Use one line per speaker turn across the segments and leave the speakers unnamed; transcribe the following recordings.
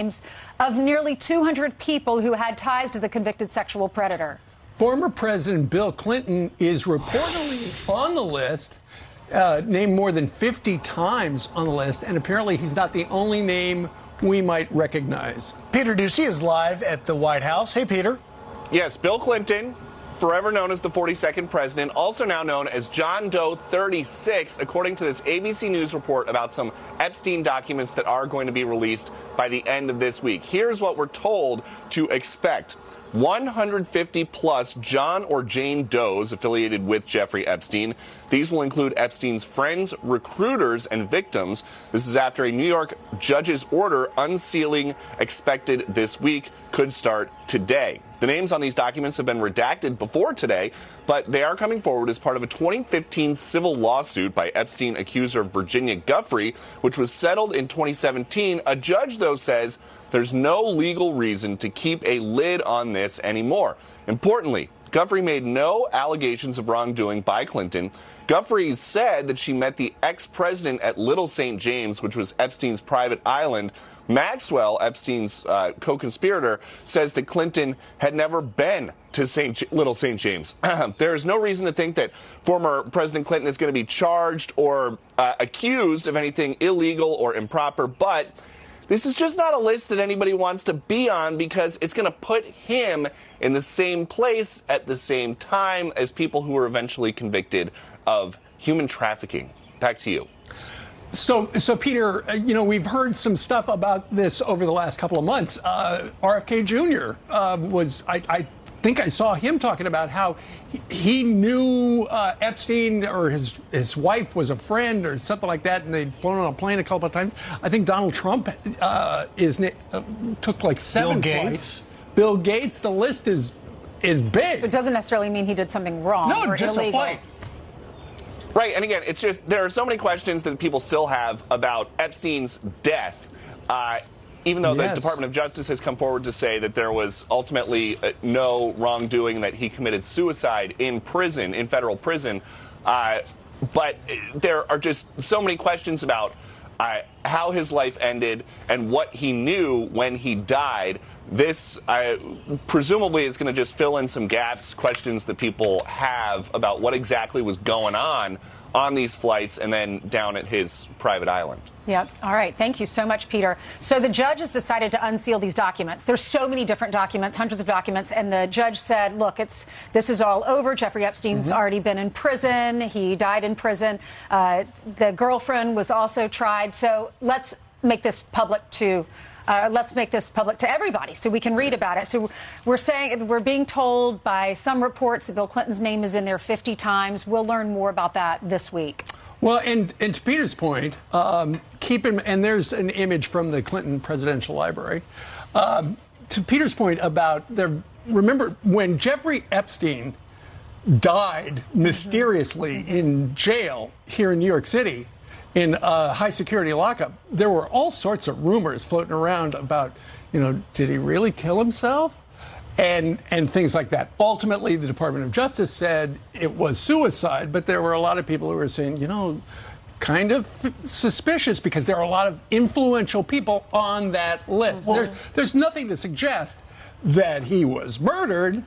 names of nearly 200 people who had ties to the convicted sexual predator.
Former President Bill Clinton is reportedly on the list, named more than 50 times on the list, and apparently he's not the only name we might recognize.
Peter Ducey is live at the White House. Hey, Peter.
Yes, Bill Clinton, forever known as the 42nd president, also now known as John Doe 36, according to this ABC News report about some Epstein documents that are going to be released by the end of this week. Here's what we're told to expect. 150 plus John or Jane Does affiliated with Jeffrey Epstein. These will include Epstein's friends, recruiters, and victims. This is after a New York judge's order unsealing expected this week could start today. The names on these documents have been redacted before today, but they are coming forward as part of a 2015 civil lawsuit by Epstein accuser Virginia Giuffre, which was settled in 2017. A judge, though, says there's no legal reason to keep a lid on this anymore. Importantly, Giuffre made no allegations of wrongdoing by Clinton. Giuffre said that she met the ex-president at Little St. James, which was Epstein's private island. Maxwell, Epstein's co-conspirator, says that Clinton had never been to Little St. James. There is no reason to think that former President Clinton is going to be charged or accused of anything illegal or improper, but this is just not a list that anybody wants to be on because it's going to put him in the same place at the same time as people who were eventually convicted of human trafficking. Back to you.
So Peter, we've heard some stuff about this over the last couple of months. RFK Jr. I think I saw him talking about how he knew Epstein or his wife was a friend or something like that, and they'd flown on a plane a couple of times. I think Donald Trump took like 7 flights. Bill Gates. The list is big.
So it doesn't necessarily mean he did something wrong or
just
illegal.
A flight.
Right, and again, it's just there are so many questions that people still have about Epstein's death. Even though the Department of Justice has come forward to say that there was ultimately no wrongdoing, that he committed suicide in prison, in federal prison. But there are just so many questions about how his life ended and what he knew when he died. This presumably is going to just fill in some gaps, questions that people have about what exactly was going on these flights and then down at his private island.
Yep. All right. Thank you so much, Peter. So the judge has decided to unseal these documents. There's so many different documents, hundreds of documents, and the judge said, look, this is all over. Jeffrey Epstein's already been in prison. He died in prison. The girlfriend was also tried. So let's make this public to everybody so we can read about it. So we're being told by some reports that Bill Clinton's name is in there 50 times. We'll learn more about that this week.
Well, and to Peter's point, and there's an image from the Clinton Presidential Library. To Peter's point about remember when Jeffrey Epstein died mysteriously in jail here in New York City, in a high security lockup, there were all sorts of rumors floating around about, did he really kill himself? And things like that. Ultimately, the Department of Justice said it was suicide, but there were a lot of people who were saying, kind of suspicious because there are a lot of influential people on that list. There's nothing to suggest that he was murdered,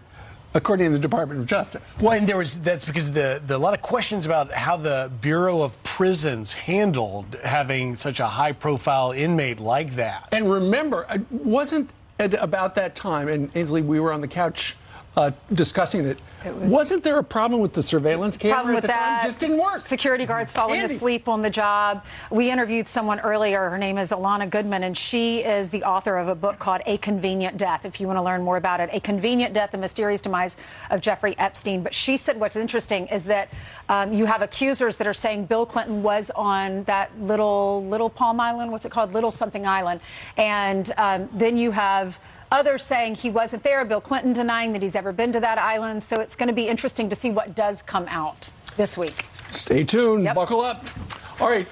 according to the Department of Justice.
Well, and that's because a lot of questions about how the Bureau of Prisons handled having such a high-profile inmate like that.
And remember, wasn't it about that time, and Ainsley, we were on the couch discussing it. Wasn't there a problem with the surveillance camera at the time? It just didn't work.
Security guards falling asleep on the job. We interviewed someone earlier. Her name is Alana Goodman, and she is the author of a book called A Convenient Death, if you want to learn more about it. A Convenient Death, The Mysterious Demise of Jeffrey Epstein. But she said what's interesting is that you have accusers that are saying Bill Clinton was on that little Palm Island. What's it called? Little something island. And then you have others saying he wasn't there. Bill Clinton denying that he's ever been to that island. So it's going to be interesting to see what does come out this week.
Stay tuned. Buckle up. All right.